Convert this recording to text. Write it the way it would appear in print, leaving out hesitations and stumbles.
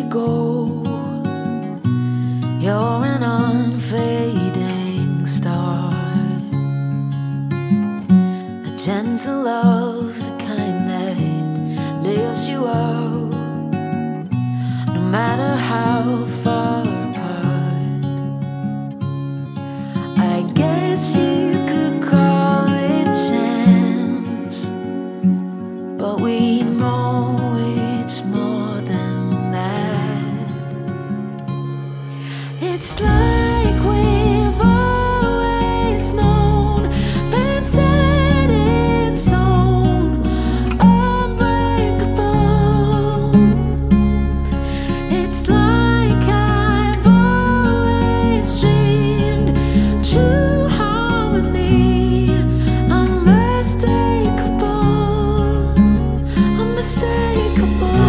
go. You're an unfading star, a gentle love, the kind that lifts you up, no matter how far apart. I guess you could call it chance, but we know it's more than that. It's like we've always known, been set in stone, unbreakable. It's like I've always dreamed, true harmony, unmistakable, unmistakable.